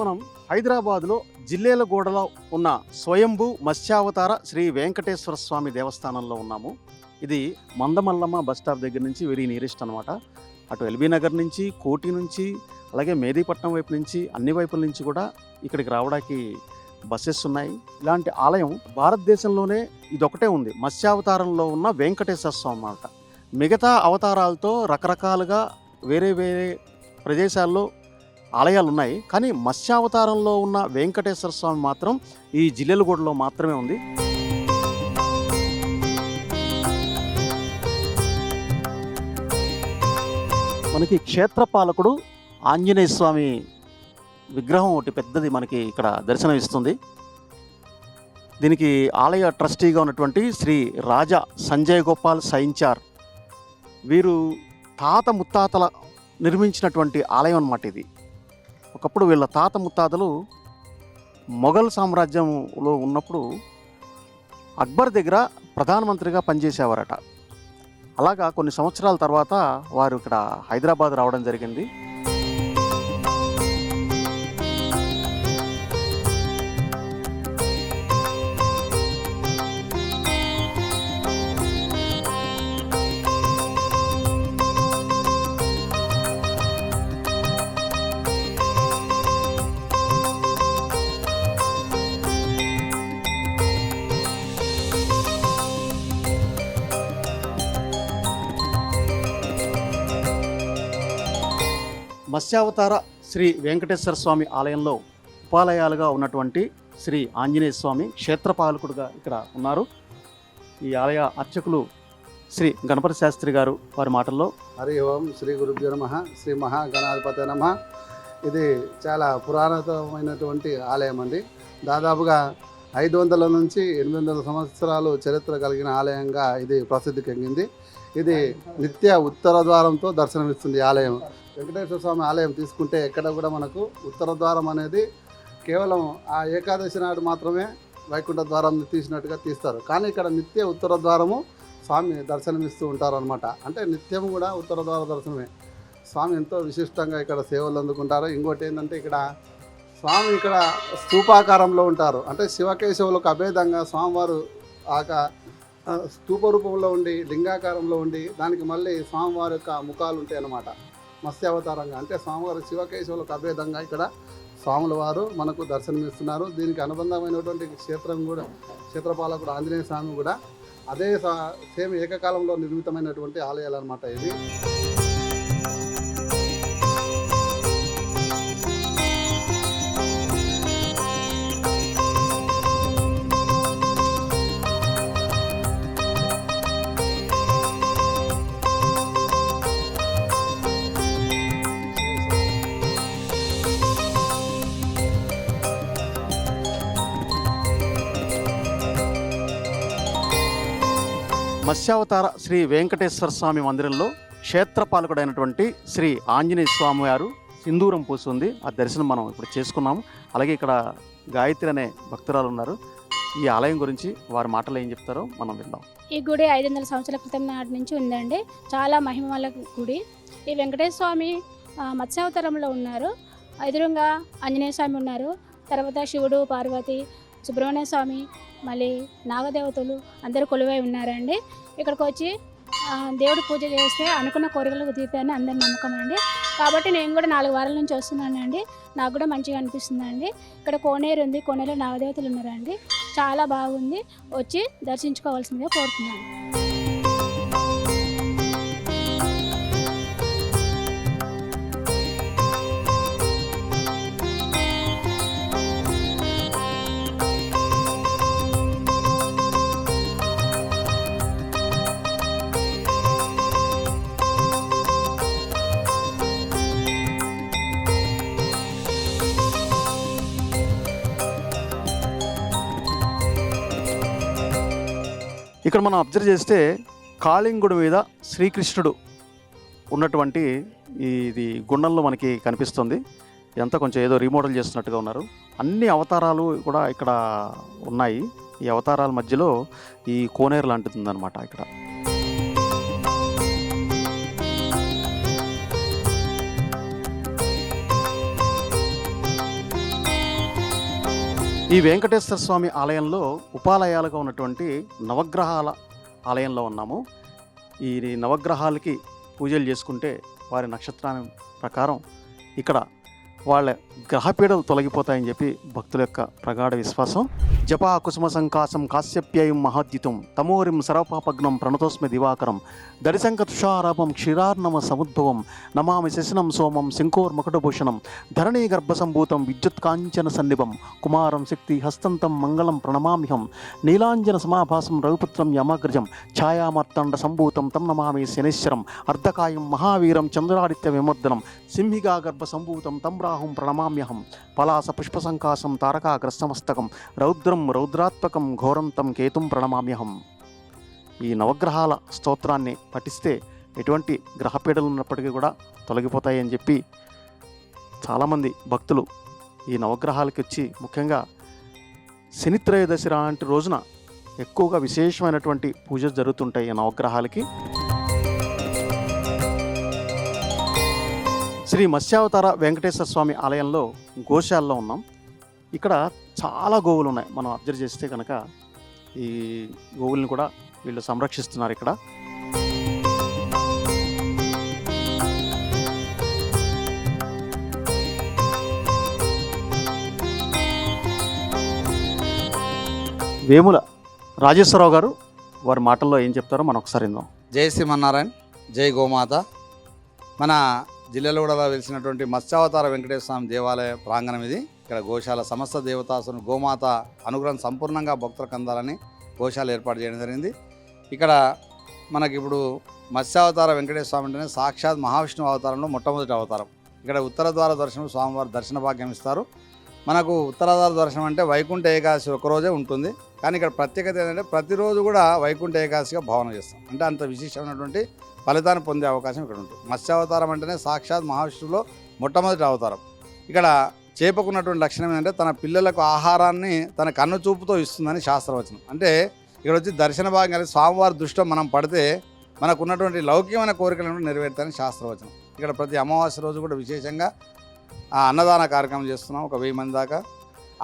మనం హైదరాబాద్లో జిల్లేలగూడలో ఉన్న స్వయంభూ మత్స్యావతార శ్రీ వెంకటేశ్వర స్వామి దేవస్థానంలో ఉన్నాము. ఇది మందమల్లమ్మ బస్ స్టాప్ దగ్గర నుంచి వెరీ నియరెస్ట్ అనమాట. అటు ఎల్బీ నగర్ నుంచి, కోటి నుంచి, అలాగే మేదీపట్నం వైపు నుంచి, అన్ని వైపుల నుంచి కూడా ఇక్కడికి రావడానికి బస్సెస్ ఉన్నాయి. ఇలాంటి ఆలయం భారతదేశంలోనే ఇదొకటే ఉంది. మత్స్యావతారంలో ఉన్న వెంకటేశ్వర స్వామి అన్నమాట. మిగతా అవతారాలతో రకరకాలుగా వేరే వేరే ప్రదేశాల్లో ఆలయాలు ఉన్నాయి, కానీ మత్స్యావతారంలో ఉన్న వెంకటేశ్వర స్వామి మాత్రం ఈ జిల్లెలగూడలో మాత్రమే ఉంది. మనకి క్షేత్రపాలకుడు ఆంజనేయ స్వామి విగ్రహం ఒకటి పెద్దది మనకి ఇక్కడ దర్శనం ఇస్తుంది. దీనికి ఆలయ ట్రస్టీగా ఉన్నటువంటి శ్రీ రాజా సంజయ్ గోపాల్ సైంచార్ వీరు తాత ముత్తాతల నిర్మించినటువంటి ఆలయం అన్నమాట. ఇది ఒకప్పుడు వీళ్ళ తాత ముత్తాతలు మొఘల్ సామ్రాజ్యంలో ఉన్నప్పుడు అక్బర్ దగ్గర ప్రధానమంత్రిగా పనిచేసేవారట. అలాగా కొన్ని సంవత్సరాల తర్వాత వారు ఇక్కడ హైదరాబాద్ రావడం జరిగింది. మత్స్యావతార శ్రీ వెంకటేశ్వర స్వామి ఆలయంలో ఉపాలయాలుగా ఉన్నటువంటి శ్రీ ఆంజనేయ స్వామి క్షేత్రపాలకుడుగా ఇక్కడ ఉన్నారు. ఈ ఆలయ అర్చకులు శ్రీ గణపతి శాస్త్రి గారు వారి మాటల్లో హరి ఓం శ్రీ గురుభ్యో నమః శ్రీ మహాగణాధిపతయ నమః. ఇది చాలా పురాతనమైనటువంటి ఆలయం అండి. దాదాపుగా 500 నుంచి 800 సంవత్సరాలు చరిత్ర కలిగిన ఆలయంగా ఇది ప్రసిద్ధి చెందింది. ఇది నిత్య ఉత్తర ద్వారంతో దర్శనమిస్తుంది ఆలయం. వెంకటేశ్వర స్వామి ఆలయం తీసుకుంటే ఎక్కడ కూడా మనకు ఉత్తర ద్వారం అనేది కేవలం ఆ ఏకాదశి నాడు మాత్రమే వైకుంఠ ద్వారం తీసినట్టుగా తీస్తారు, కానీ ఇక్కడ నిత్య ఉత్తర ద్వారము స్వామి దర్శనమిస్తూ ఉంటారు అనమాట. అంటే నిత్యం కూడా ఉత్తర ద్వార దర్శనమే. స్వామి ఎంతో విశిష్టంగా ఇక్కడ సేవలు అందుకుంటారు. ఇంకోటి ఏంటంటే ఇక్కడ స్వామి ఇక్కడ స్తూపాకారంలో ఉంటారు. అంటే శివకేశవులకు అభేదంగా స్వామివారు స్తూప రూపంలో ఉండి లింగాకారంలో ఉండి దానికి మళ్ళీ స్వామివారి యొక్క ముఖాలు ఉంటాయి అన్నమాట. మత్స్యావతారంగా అంటే స్వామివారి శివకేశవులకు అభేదంగా ఇక్కడ స్వాముల వారు మనకు దర్శనమిస్తున్నారు. దీనికి అనుబంధమైనటువంటి క్షేత్రం కూడా క్షేత్రపాలకుడు ఆంజనేయ స్వామి కూడా అదే సేమ్ ఏకకాలంలో నిర్మితమైనటువంటి ఆలయాలు అన్నమాట ఇది. మత్స్యావతార శ్రీ వెంకటేశ్వర స్వామి మందిరంలో క్షేత్రపాలకుడైనటువంటి శ్రీ ఆంజనేయ స్వామి వారు సింధూరం పూస్తుంది. ఆ దర్శనం మనం ఇప్పుడు చేసుకున్నాము. అలాగే ఇక్కడ గాయత్రి అనే భక్తురాలు ఉన్నారు. ఈ ఆలయం గురించి వారి మాటలు ఏం చెప్తారో మనం విందాం. ఈ గుడి 500 సంవత్సరాల క్రితం నాటి నుంచి ఉందండి. చాలా మహిమల గుడి. ఈ వెంకటేశ్వర స్వామి మత్స్యావతారంలో ఉన్నారు. ఎదురుగా ఆంజనేయ స్వామి ఉన్నారు. తర్వాత శివుడు, పార్వతి, సుబ్రహ్మణ్య స్వామి, మళ్ళీ నాగదేవతలు అందరూ కొలువై ఉన్నారండి. ఇక్కడికి వచ్చి దేవుడు పూజ చేస్తే అనుకున్న కోరికలకు తీరుతాయని అందరి నమ్మకం అండి. కాబట్టి నేను కూడా 4 వారాల నుంచి వస్తున్నానండి. నాకు కూడా మంచిగా అనిపిస్తుందండి. ఇక్కడ కోనేరు ఉంది, కోనేరులో నాగదేవతలు ఉన్నారండి. చాలా బాగుంది. వచ్చి దర్శించుకోవాల్సిందిగా కోరుతున్నాను. ఇక్కడ మనం అబ్జర్వ్ చేస్తే కాళింగుడి మీద శ్రీకృష్ణుడు ఉన్నటువంటి ఇది గుండంలో మనకి కనిపిస్తుంది. ఇదంతా కొంచెం ఏదో రీమోడల్ చేస్తున్నట్టుగా ఉన్నారు. అన్ని అవతారాలు కూడా ఇక్కడ ఉన్నాయి. ఈ అవతారాల మధ్యలో ఈ కోనేరు లాంటిది ఉందన్నమాట ఇక్కడ. ఈ వెంకటేశ్వర స్వామి ఆలయంలో ఉపాలయాలుగా ఉన్నటువంటి నవగ్రహాల ఆలయంలో ఉన్నాము. ఈ నవగ్రహాలకి పూజలు చేసుకుంటే వారి నక్షత్రాన్ని ప్రకారం ఇక్కడ వాళ్ళ గ్రహపీడలు తొలగిపోతాయని చెప్పి భక్తుల యొక్క ప్రగాఢ విశ్వాసం. జపా కుసుమ సంకాసం కాశ్యప్యయం మహాద్యుతం తమోరిం సర్వపాపగ్నం ప్రణతోస్మి దివాకరం దరిశంక తుషారాపం క్షీరార్ణవ సముద్భవం నమామి శశనం సోమం శంకోర్మకుటభూషణం ధరణీ గర్భసంభూతం విద్యుత్ కాంచన సన్నిభం కుమారం శక్తి హస్తంతం మంగళం ప్రణమామ్యహం నీలాంజన సమాభాసం రఘుపుత్రం యమాగ్రజం ఛాయామార్తాండ సంభూతం తం నమామి శనేశ్వరం అర్ధకాయం మహావీరం చంద్రాదిత్య విమర్దనం సింహిగా గర్భ సంభూతం తం రాహుం ప్రణమామ్యహం పలాస పుష్పసంకాసం తారకాగ్రస్తమస్తకం రౌద్రం రౌద్రాత్మకం ఘోరంతం కేతుం ప్రణమామ్యహం. ఈ నవగ్రహాల స్తోత్రాన్ని పఠిస్తే ఎటువంటి గ్రహపీడలు ఉన్నప్పటికీ కూడా తొలగిపోతాయి అని చెప్పి చాలామంది భక్తులు ఈ నవగ్రహాలకి వచ్చి, ముఖ్యంగా శనిత్రయోదశి లాంటి రోజున ఎక్కువగా విశేషమైనటువంటి పూజలు జరుగుతుంటాయి ఈ నవగ్రహాలకి. శ్రీ మత్స్యావతార వెంకటేశ్వర స్వామి ఆలయంలో గోశాలలో ఉన్నాం. ఇక్కడ చాలా గోవులు ఉన్నాయి. మనం అబ్జర్వ్ చేస్తే కనుక ఈ గోవుల్ని కూడా వీళ్ళు సంరక్షిస్తున్నారు. ఇక్కడ వేముల రాజేశ్వరరావు గారు వారి మాటల్లో ఏం చెప్తారో మనం ఒకసారి విందాం. జై శ్రీమన్నారాయణ, జై గోమాత. మన జిల్లాలో కూడా వెలిసినటువంటి మత్స్యావతార వెంకటేశ్వర స్వామి దేవాలయ ప్రాంగణం ఇది. ఇక్కడ గోశాల సమస్త దేవతాసును గోమాత అనుగ్రహం సంపూర్ణంగా భక్తులకు అందాలని గోశాల ఏర్పాటు చేయడం జరిగింది. ఇక్కడ మనకి ఇప్పుడు మత్స్యావతార వెంకటేశ్వర స్వామి అంటేనే సాక్షాత్ మహావిష్ణువు అవతారంలో మొట్టమొదటి అవతారం. ఇక్కడ ఉత్తర ద్వార దర్శనం స్వామివారి దర్శన భాగ్యం ఇస్తారు. మనకు ఉత్తరాధార దర్శనం అంటే వైకుంఠ ఏకాదశి ఒకరోజే ఉంటుంది, కానీ ఇక్కడ ప్రత్యేకత ఏంటంటే ప్రతిరోజు కూడా వైకుంఠ ఏకాదశిగా భావన చేస్తాం. అంటే అంత విశేషమైనటువంటి ఫలితాన్ని పొందే అవకాశం ఇక్కడ ఉంటుంది. మత్స్యావతారం అంటేనే సాక్షాత్ మహావిష్ణువులో మొట్టమొదటి అవతారం. ఇక్కడ చేపకున్నటువంటి లక్షణం ఏంటంటే తన పిల్లలకు ఆహారాన్ని తన కన్ను చూపుతో ఇస్తుందని శాస్త్రవచనం. అంటే ఇక్కడ వచ్చి దర్శన భాగం కలిసి స్వామివారి దృష్టిలో మనం పడితే మనకు ఉన్నటువంటి లౌకికమైన కోరికలను నెరవేరుతాయని శాస్త్రవచనం. ఇక్కడ ప్రతి అమావాస్య రోజు కూడా విశేషంగా అన్నదాన కార్యక్రమం చేస్తున్నాం. ఒక 1000 మంది దాకా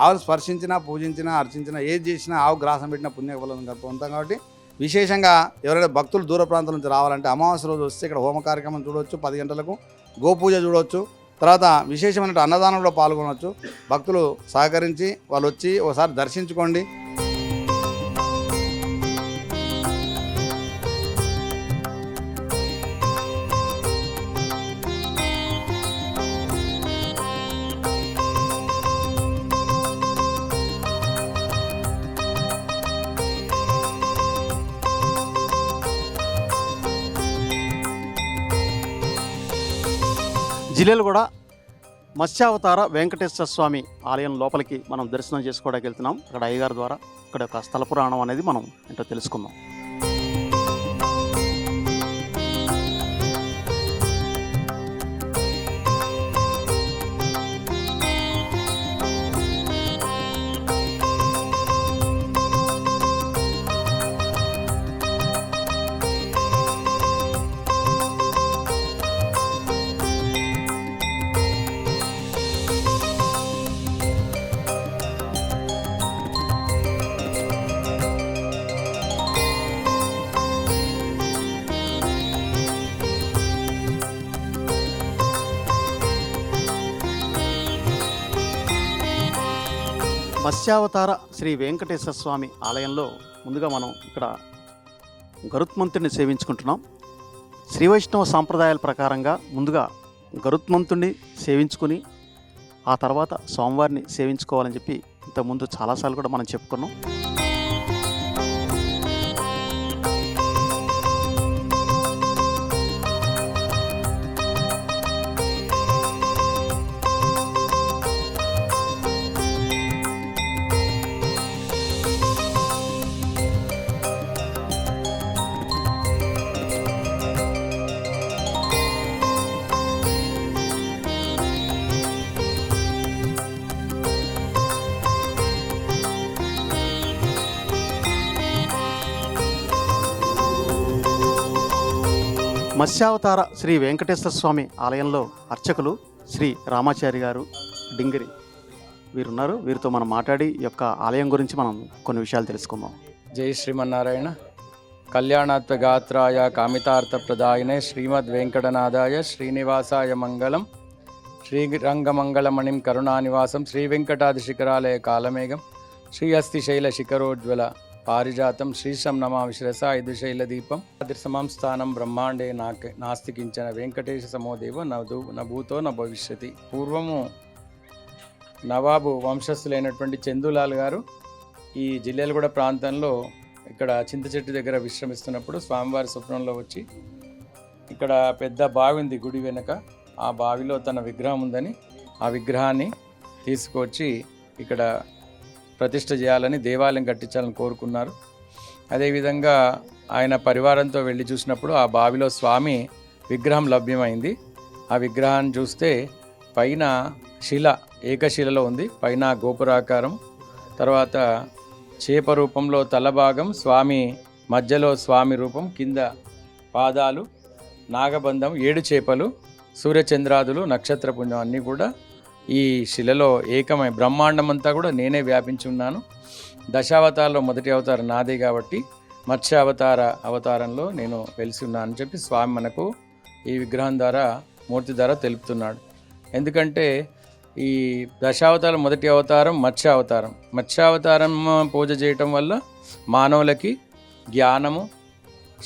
ఆవును స్పర్శించినా, పూజించినా, అర్చించినా, ఏది చేసినా ఆవు గ్రాసం పెట్టినా పుణ్యఫలం పొందుతాం. కాబట్టి విశేషంగా ఎవరైనా భక్తులు దూర ప్రాంతాల నుంచి రావాలంటే అమావాస్య రోజు వస్తే ఇక్కడ హోమ కార్యక్రమం చూడవచ్చు, 10 గంటలకు గోపూజ చూడవచ్చు, తర్వాత విశేషమైన అన్నదానంలో పాల్గొనవచ్చు. భక్తులు సహకరించి వాళ్ళు వచ్చి ఒకసారి దర్శించుకోండి. జిల్లాలో కూడా మత్స్యావతార వెంకటేశ్వర స్వామి ఆలయం లోపలికి మనం దర్శనం చేసుకోవడానికి వెళ్తున్నాం. అక్కడ అయ్యగారి ద్వారా ఇక్కడ ఒక స్థల పురాణం అనేది మనం ఏంటో తెలుసుకుందాం. మత్స్యావతార శ్రీ వెంకటేశ్వర స్వామి ఆలయంలో ముందుగా మనం ఇక్కడ గరుత్మంతుడిని సేవించుకుంటున్నాం. శ్రీ వైష్ణవ సాంప్రదాయాల ప్రకారంగా ముందుగా గరుత్మంతుడిని సేవించుకుని ఆ తర్వాత స్వామివారిని సేవించుకోవాలని చెప్పి ఇంతకుముందు చాలాసార్లు కూడా మనం చెప్పుకున్నాం. మత్స్యావతార శ్రీ వెంకటేశ్వర స్వామి ఆలయంలో అర్చకులు శ్రీ రామాచారి గారు డింగిరి వీరున్నారు. వీరితో మనం మాట్లాడి ఈ యొక్క ఆలయం గురించి మనం కొన్ని విషయాలు తెలుసుకుందాం. జై శ్రీమన్నారాయణ. కళ్యాణాత్మ గాత్రాయ కామితార్థ ప్రదాయనే శ్రీమద్ వెంకటనాథాయ శ్రీనివాసాయ మంగళం. శ్రీరంగమంగళమణిం కరుణానివాసం శ్రీ వెంకటాది శిఖరాలయ కాలమేఘం శ్రీ అస్థి శైల శిఖరోజ్వల పారిజాతం శ్రీశం నమామి శిరసా యదుశైల దీపం అదృశమం స్థానం బ్రహ్మాండే నాస్తి కించన వెంకటేశ సమోదేవ నభూతో న భవిష్యతి. పూర్వము నవాబు వంశస్థులైనటువంటి చందులాల్ గారు ఈ జిల్లేలగూడ ప్రాంతంలో ఇక్కడ చింత చెట్టు దగ్గర విశ్రమిస్తున్నప్పుడు స్వామివారి స్వప్నంలో వచ్చి ఇక్కడ పెద్ద బావి ఉంది గుడి వెనుక, ఆ బావిలో తన విగ్రహం ఉందని ఆ విగ్రహాన్ని తీసుకొచ్చి ఇక్కడ ప్రతిష్ఠ చేయాలని, దేవాలయం కట్టించాలని కోరుకున్నారు. అదేవిధంగా ఆయన పరివారంతో వెళ్ళి చూసినప్పుడు ఆ బావిలో స్వామి విగ్రహం లభ్యమైంది. ఆ విగ్రహాన్ని చూస్తే పైన శిల ఏకశిలలో ఉంది, పైన గోపురాకారం, తర్వాత చేప రూపంలో తలభాగం, స్వామి మధ్యలో స్వామి రూపం, కింద పాదాలు, నాగబంధం, 7 చేపలు, సూర్యచంద్రాదులు, నక్షత్రపుంజం అన్నీ కూడా ఈ శిలలో ఏకమై బ్రహ్మాండం అంతా కూడా నేనే వ్యాపించి ఉన్నాను. దశావతారంలో మొదటి అవతారం నాదే కాబట్టి మత్స్యావతార అవతారంలో నేను వెలిసి ఉన్నాను అని చెప్పి స్వామి మనకు ఈ విగ్రహం ద్వారా, మూర్తి ద్వారా తెలుపుతున్నాడు. ఎందుకంటే ఈ దశావతారం మొదటి అవతారం మత్స్యావతారం. మత్స్యావతారం పూజ చేయటం వల్ల మానవులకి జ్ఞానము,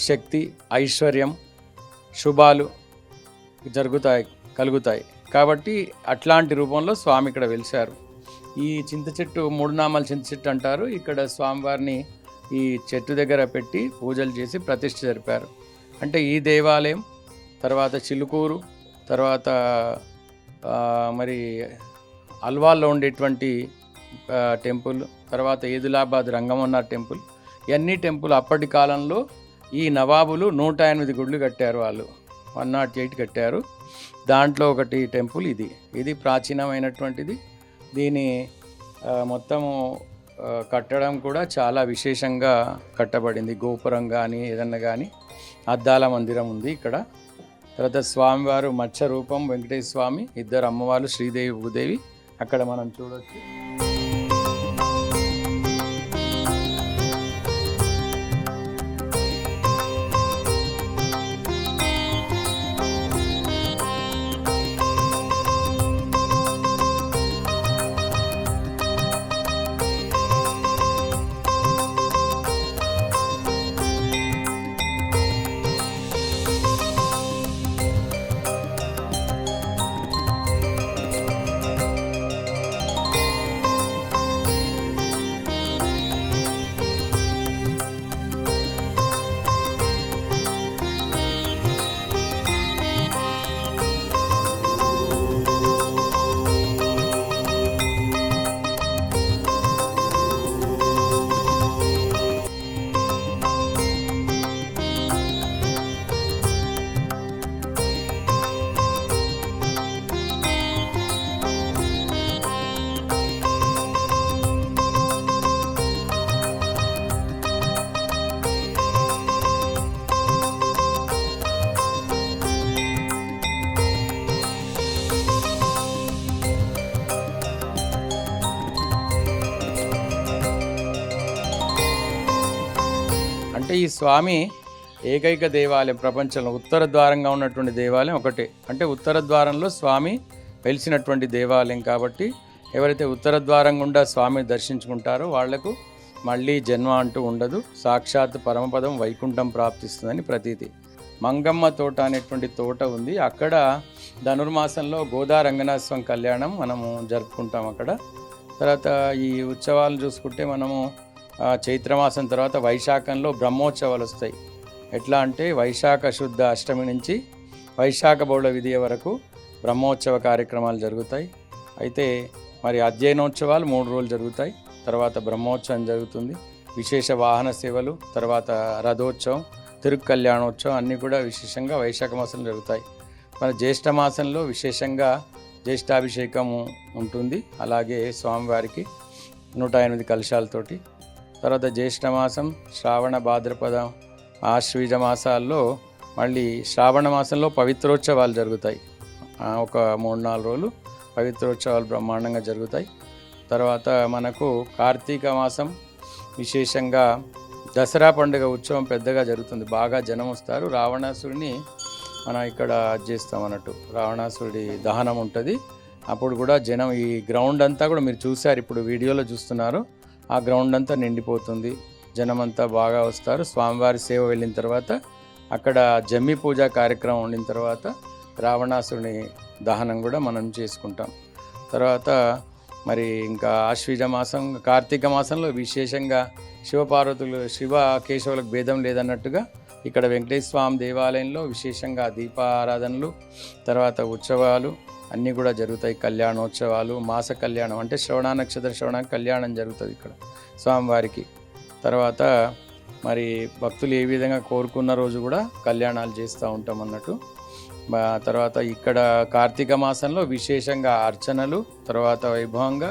శక్తి, ఐశ్వర్యం, శుభాలు కలుగుతాయి. కాబట్టి అట్లాంటి రూపంలో స్వామి ఇక్కడ వెలిశారు. ఈ చింత చెట్టు 3 నామాల చింత చెట్టు అంటారు. ఇక్కడ స్వామివారిని ఈ చెట్టు దగ్గర పెట్టి పూజలు చేసి ప్రతిష్ఠ జరిపారు. అంటే ఈ దేవాలయం తర్వాత చిలుకూరు, తర్వాత మరి అల్వాల్లో ఉండేటువంటి టెంపుల్, తర్వాత ఏదులాబాద్ రంగమన్న టెంపుల్, ఇవన్నీ టెంపుల్ అప్పటి కాలంలో ఈ నవాబులు 108 గుళ్ళు కట్టారు. వాళ్ళు 108 కట్టారు. దాంట్లో ఒకటి టెంపుల్ ఇది ప్రాచీనమైనటువంటిది. దీని మొత్తము కట్టడం కూడా చాలా విశేషంగా కట్టబడింది. గోపురం కానీ ఏదన్నా కానీ, అద్దాల మందిరం ఉంది ఇక్కడ. తర్వాత స్వామివారు మత్స్య రూపం వెంకటేశ్వర స్వామి, 2 అమ్మవారు శ్రీదేవి భూదేవి అక్కడ మనం చూడొచ్చు. అంటే ఈ స్వామి ఏకైక దేవాలయం ప్రపంచంలో. ఉత్తర ద్వారంగా ఉన్నటువంటి దేవాలయం ఒకటే. అంటే ఉత్తర ద్వారంలో స్వామి వెలిసినటువంటి దేవాలయం కాబట్టి ఎవరైతే ఉత్తర ద్వారం గుండా స్వామిని దర్శించుకుంటారో వాళ్లకు మళ్ళీ జన్మ అంటూ ఉండదు, సాక్షాత్ పరమపదం వైకుంఠం ప్రాప్తిస్తుందని ప్రతీతి. మంగమ్మ తోట అనేటువంటి తోట ఉంది. అక్కడ ధనుర్మాసంలో గోదా రంగనాథ స్వామి కళ్యాణం మనము జరుపుకుంటాం అక్కడ. తర్వాత ఈ ఉత్సవాలు చూసుకుంటే మనము చైత్రమాసం తర్వాత వైశాఖంలో బ్రహ్మోత్సవాలు వస్తాయి. ఎట్లా అంటే వైశాఖ శుద్ధ అష్టమి నుంచి వైశాఖ బౌళ విధియ వరకు బ్రహ్మోత్సవ కార్యక్రమాలు జరుగుతాయి. అయితే మరి అధ్యయనోత్సవాలు 3 రోజులు జరుగుతాయి. తర్వాత బ్రహ్మోత్సవం జరుగుతుంది, విశేష వాహన సేవలు, తర్వాత రథోత్సవం, తిరుక్కల్యాణోత్సవం అన్నీ కూడా విశేషంగా వైశాఖ మాసంలో జరుగుతాయి. మన జ్యేష్ఠ మాసంలో విశేషంగా జ్యేష్ఠాభిషేకము ఉంటుంది. అలాగే స్వామివారికి 108 కలశాలతోటి. తర్వాత జ్యేష్ఠ మాసం, శ్రావణ, భాద్రపద, ఆశ్వీజ మాసాల్లో మళ్ళీ శ్రావణ మాసంలో పవిత్రోత్సవాలు జరుగుతాయి. ఒక 3-4 రోజులు పవిత్రోత్సవాలు బ్రహ్మాండంగా జరుగుతాయి. తర్వాత మనకు కార్తీక మాసం విశేషంగా దసరా పండుగ ఉత్సవం పెద్దగా జరుగుతుంది, బాగా జనం వస్తారు. రావణాసుడిని మనం ఇక్కడ చేస్తాం అన్నట్టు, రావణాసుడి దహనం ఉంటుంది. అప్పుడు కూడా జనం, ఈ గ్రౌండ్ అంతా కూడా మీరు చూశారు, ఇప్పుడు వీడియోలో చూస్తున్నారు, ఆ గ్రౌండ్ అంతా నిండిపోతుంది, జనం అంతా బాగా వస్తారు. స్వామివారి సేవ వెళ్ళిన తర్వాత అక్కడ జమ్మి పూజ కార్యక్రమం ఉండిన తర్వాత రావణాసుని దహనం కూడా మనం చేసుకుంటాం. తర్వాత మరి ఇంకా ఆశ్వీజ మాసం, కార్తీక మాసంలో విశేషంగా శివపార్వతులు, శివ కేశవులకు భేదం లేదన్నట్టుగా ఇక్కడ వెంకటేశ్వర స్వామి దేవాలయంలో విశేషంగా దీపారాధనలు, తర్వాత ఉత్సవాలు అన్నీ కూడా జరుగుతాయి. కళ్యాణోత్సవాలు, మాస కళ్యాణం అంటే శ్రవణ నక్షత్ర శ్రవణ కళ్యాణం జరుగుతుంది ఇక్కడ స్వామివారికి. తర్వాత మరి భక్తులు ఏ విధంగా కోరుకున్న రోజు కూడా కళ్యాణాలు చేస్తూ ఉంటాం అన్నట్టు. తర్వాత ఇక్కడ కార్తీక మాసంలో విశేషంగా అర్చనలు, తర్వాత వైభవంగా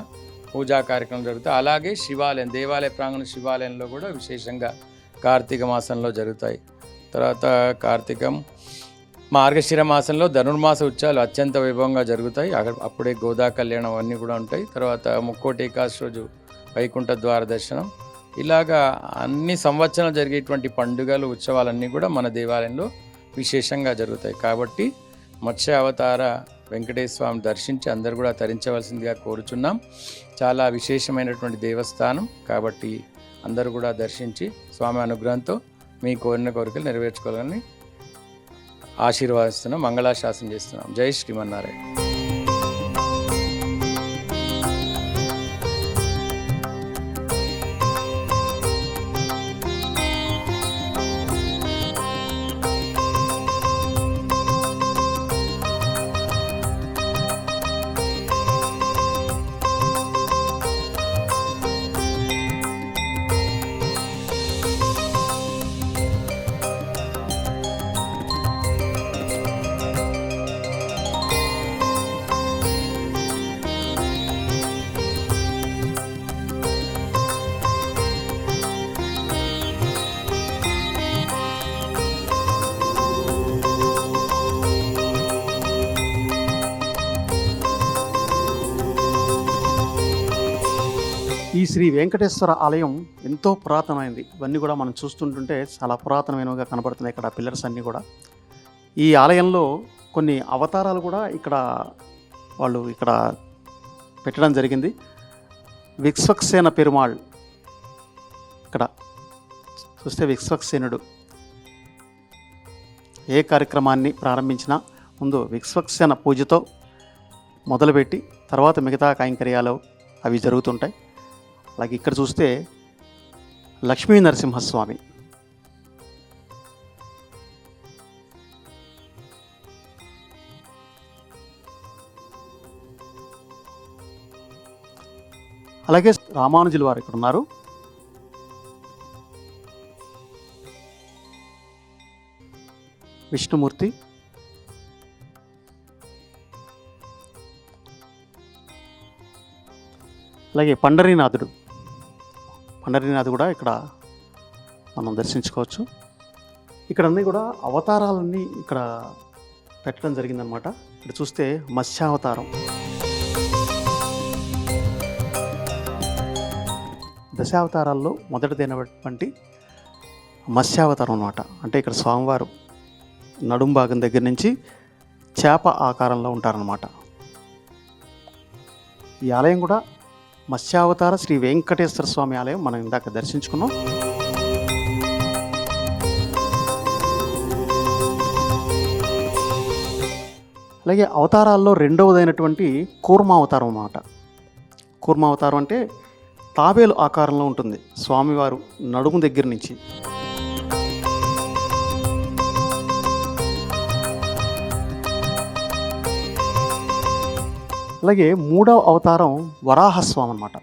పూజా కార్యక్రమం జరుగుతాయి. అలాగే శివాలయం, దేవాలయ ప్రాంగణ శివాలయంలో కూడా విశేషంగా కార్తీక మాసంలో జరుగుతాయి. తర్వాత కార్తీకం మార్గశిర మాసంలో ధనుర్మాస ఉత్సవాలు అత్యంత వైభవంగా జరుగుతాయి. అప్పుడే గోదా కళ్యాణం అవన్నీ కూడా ఉంటాయి. తర్వాత ముక్కోటి ఏకాదశి రోజు వైకుంఠ ద్వార దర్శనం. ఇలాగా అన్ని సంవత్సరాలు జరిగేటువంటి పండుగలు, ఉత్సవాలన్నీ కూడా మన దేవాలయంలో విశేషంగా జరుగుతాయి. కాబట్టి మత్స్య అవతార వెంకటేశ్వర స్వామి దర్శించి అందరూ కూడా తరించవలసిందిగా కోరుచున్నాం. చాలా విశేషమైనటువంటి దేవస్థానం కాబట్టి అందరూ కూడా దర్శించి స్వామి అనుగ్రహంతో మీ కోరిన కోరికలు నెరవేర్చుకోవాలని ఆశీర్వాదిస్తున్నాం, మంగళాశాసనం చేస్తున్నాం. జై శ్రీమన్నారాయణ. ఈ శ్రీ వెంకటేశ్వర ఆలయం ఎంతో పురాతనమైనది. ఇవన్నీ కూడా మనం చూస్తుంటుంటే చాలా పురాతనమైనవిగా కనబడుతున్నాయి ఇక్కడ పిల్లర్స్ అన్నీ కూడా. ఈ ఆలయంలో కొన్ని అవతారాలు కూడా వాళ్ళు ఇక్కడ పెట్టడం జరిగింది. విశ్వక్సేన పెరుమాళ్, ఇక్కడ చూస్తే విశ్వక్సేనుడు ఏ కార్యక్రమాన్ని ప్రారంభించినా ముందు విశ్వక్సేన పూజతో మొదలుపెట్టి తర్వాత మిగతా కైంకర్యాలు అవి జరుగుతుంటాయి. అలాగే ఇక్కడ చూస్తే లక్ష్మీ నరసింహస్వామి, అలాగే రామానుజుల వారు ఇక్కడ ఉన్నారు. విష్ణుమూర్తి, అలాగే పండరీనాథుడు కూడా ఇక్కడ మనం దర్శించుకోవచ్చు. ఇక్కడ అన్నీ కూడా అవతారాలన్నీ ఇక్కడ పెట్టడం జరిగిందనమాట. ఇక్కడ చూస్తే మత్స్యావతారం, దశావతారాల్లో మొదటిదైనటువంటి మత్స్యావతారం అన్నమాట. అంటే ఇక్కడ స్వామివారు నడుం భాగం దగ్గర నుంచి చేప ఆకారంలో ఉంటారన్నమాట. ఈ ఆలయం కూడా మత్స్యావతార శ్రీ వెంకటేశ్వర స్వామి ఆలయం మనం ఇందాక దర్శించుకున్నాం. అలాగే అవతారాల్లో రెండవదైనటువంటి కూర్మావతారం అన్నమాట. కూర్మావతారం అంటే తాబేలు ఆకారంలో ఉంటుంది స్వామివారు నడుము దగ్గర నుంచి. అలాగే మూడవ అవతారం వరాహస్వామి అన్నమాట.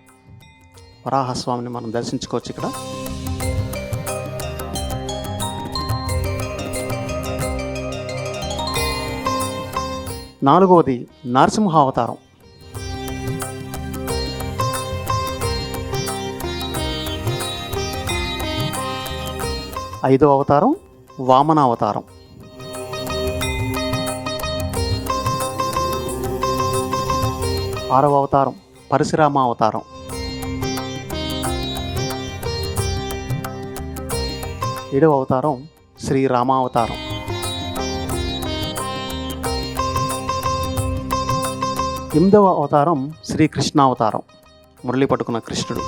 వరాహస్వామిని మనం దర్శించుకోవచ్చు ఇక్కడ. నాలుగవది నరసింహ అవతారం. ఐదవ అవతారం వామన అవతారం. ఆరవ అవతారం పరశురామ అవతారం. ఏడవ అవతారం శ్రీరామావతారం. ఎనిమిదవ అవతారం శ్రీకృష్ణావతారం, మురళి పట్టుకున్న కృష్ణుడు.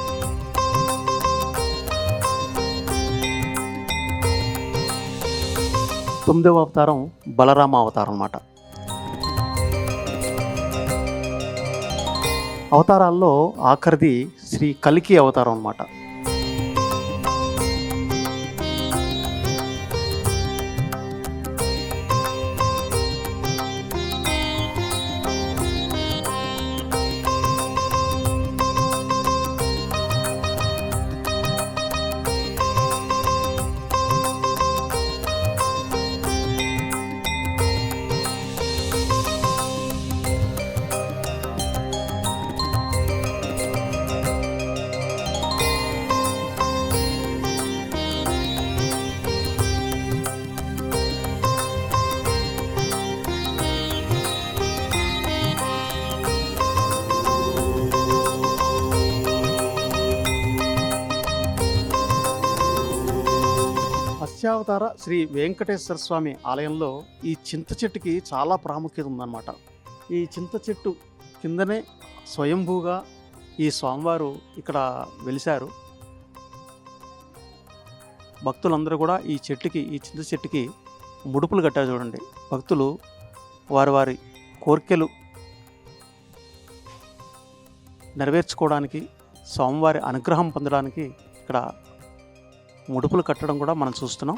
తొమ్మిదవ అవతారం బలరామ అవతారం అన్నమాట. అవతారాల్లో ఆఖరిది శ్రీ కల్కి అవతారం అన్నమాట. మత్స్యావతార శ్రీ వెంకటేశ్వర స్వామి ఆలయంలో ఈ చింత చెట్టుకి చాలా ప్రాముఖ్యత ఉందన్నమాట. ఈ చింత చెట్టు కిందనే స్వయంభూగా ఈ స్వామివారు ఇక్కడ వెలిశారు. భక్తులందరూ కూడా ఈ చింత చెట్టుకి ముడుపులు కట్టారు. చూడండి, భక్తులు వారి వారి కోరికలు నెరవేర్చుకోవడానికి, స్వామివారి అనుగ్రహం పొందడానికి ఇక్కడ ముడుపులు కట్టడం కూడా మనం చూస్తున్నాం.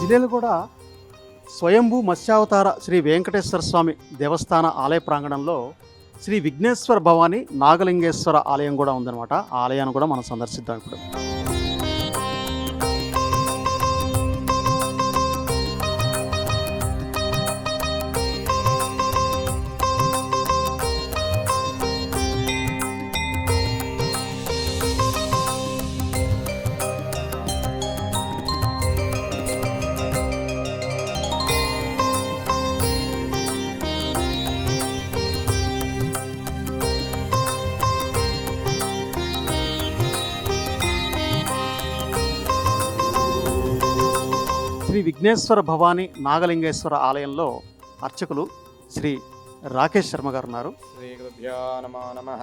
జిల్లాలో కూడా స్వయంభూ మత్స్యావతార శ్రీ వెంకటేశ్వర స్వామి దేవస్థాన ఆలయ ప్రాంగణంలో శ్రీ విఘ్నేశ్వర భవాని నాగలింగేశ్వర ఆలయం కూడా ఉందన్నమాట. ఆ ఆలయాన్ని కూడా మనం సందర్శిద్దాం ఇప్పుడు. శ్రీ విఘ్నేశ్వర భవాని నాగలింగేశ్వర ఆలయంలో అర్చకులు శ్రీ రాకేష్ శర్మ గారు ఉన్నారు. శ్రీ గురుభ్యో నమో నమః.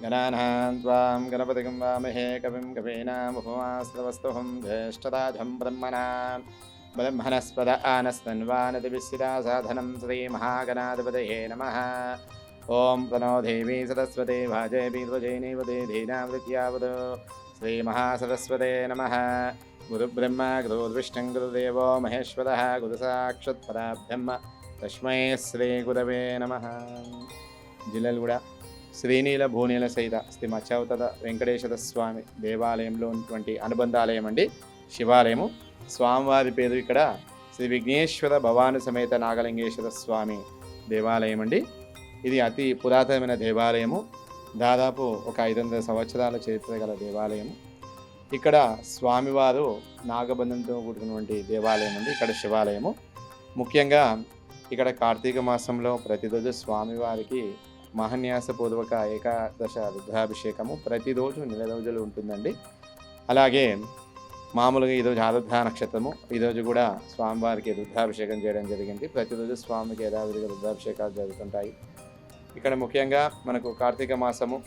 గణానాం త్వాం గణపతిం వామహే కవిం కవీనాముపమాస్త్రవస్తుహం జ్యేష్ఠరాజం బ్రహ్మణస్పద ఆనస్తన్వానతిభిశ్చితా సాధనం శ్రీ మహాగణాధిపతయే నమః. ఓం ప్రణో దేవీ సరస్వతి వాజేపీ ధ్వజైనీవదే ధీనావృత్యావదు శ్రీ మహాసరస్వతే నమః. గురుబ్రహ్మ గురుర్విష్ణుం గురుదేవో మహేశ్వరః గురు సాక్షాత్ పరబ్రహ్మ తస్మై శ్రీ గురవే నమః. జిల్లాలు కూడా శ్రీనీల భూనీల సహిత శ్రీ మత్స్యావతార వెంకటేశ్వర స్వామి దేవాలయంలో ఉన్నటువంటి అనుబంధ ఆలయం అండి, శివాలయము. స్వామివారి పేరు ఇక్కడ శ్రీ విఘ్నేశ్వర భవాని సమేత నాగలింగేశ్వర స్వామి దేవాలయం అండి. ఇది అతి పురాతనమైన దేవాలయము. దాదాపు ఒక 500 సంవత్సరాల చరిత్ర గల దేవాలయము. ఇక్కడ స్వామివారు నాగబంధంతో కూడుకున్నటువంటి దేవాలయం ఉంది. ఇక్కడ శివాలయము. ముఖ్యంగా ఇక్కడ కార్తీక మాసంలో ప్రతిరోజు స్వామివారికి మహాన్యాసపూర్వక ఏకాదశ రుద్రాభిషేకము ప్రతిరోజు నెల రోజులు ఉంటుందండి. అలాగే మామూలుగా ఈరోజు ఆరుద్ర నక్షత్రము, ఈరోజు కూడా స్వామివారికి రుద్రాభిషేకం చేయడం జరిగింది. ప్రతిరోజు స్వామికి యథావిధిగా రుద్రాభిషేకాలు జరుగుతుంటాయి. ఇక్కడ ముఖ్యంగా మనకు కార్తీక మాసము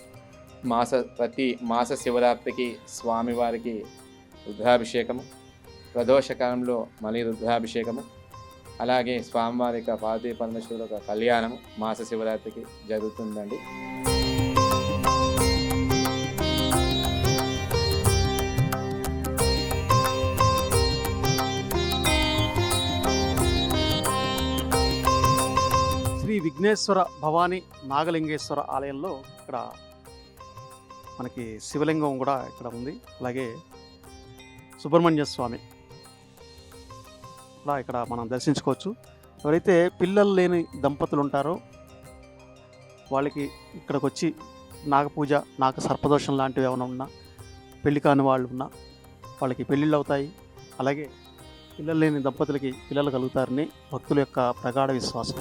ప్రతి మాస శివరాత్రికి స్వామివారికి రుద్రాభిషేకము, ప్రదోషకాలంలో మళ్ళీ రుద్రాభిషేకము, అలాగే స్వామివారి యొక్క పార్వతీ పరమేశ్వరుల యొక్క కళ్యాణము మాస శివరాత్రికి జరుగుతుందండి. శ్రీ విఘ్నేశ్వర భవాని నాగలింగేశ్వర ఆలయంలో ఇక్కడ మనకి శివలింగం కూడా ఇక్కడ ఉంది. అలాగే సుబ్రహ్మణ్య స్వామి కూడా ఇక్కడ మనం దర్శించుకోవచ్చు. ఎవరైతే పిల్లలు లేని దంపతులు ఉంటారో వాళ్ళకి ఇక్కడికి వచ్చి నాగపూజ, నాగ సర్పదోషం లాంటివి ఏమైనా ఉన్నా, పెళ్లి కాని వాళ్ళు ఉన్నా వాళ్ళకి పెళ్ళిళ్ళు అవుతాయి. అలాగే పిల్లలు లేని దంపతులకి పిల్లలు కలుగుతారని భక్తుల యొక్క ప్రగాఢ విశ్వాసం.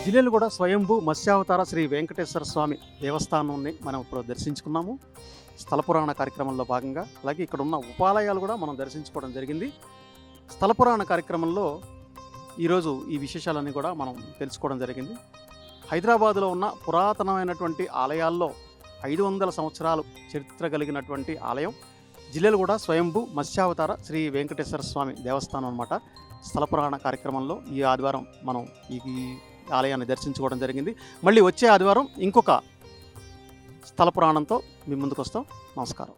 జిల్లేలు కూడా స్వయంభూ మత్స్యావతార శ్రీ వెంకటేశ్వర స్వామి దేవస్థానాన్ని మనం ఇప్పుడు దర్శించుకున్నాము స్థల పురాణ కార్యక్రమంలో భాగంగా. అలాగే ఇక్కడ ఉన్న ఉపాలయాలు కూడా మనం దర్శించుకోవడం జరిగింది. స్థల పురాణ కార్యక్రమంలో ఈరోజు ఈ విశేషాలన్నీ కూడా మనం తెలుసుకోవడం జరిగింది. హైదరాబాదులో ఉన్న పురాతనమైనటువంటి ఆలయాల్లో 500 సంవత్సరాలు చరిత్ర కలిగినటువంటి ఆలయం జిల్లేలు కూడా స్వయంభూ మత్స్యావతార శ్రీ వెంకటేశ్వర స్వామి దేవస్థానం అన్నమాట. స్థల పురాణ కార్యక్రమంలో ఈ ఆదివారం మనం ఈ ఆలయాన్ని దర్శించుకోవడం జరిగింది. మళ్ళీ వచ్చే ఆదివారం ఇంకొక స్థల పురాణంతో మీ ముందుకు వస్తాం. నమస్కారం.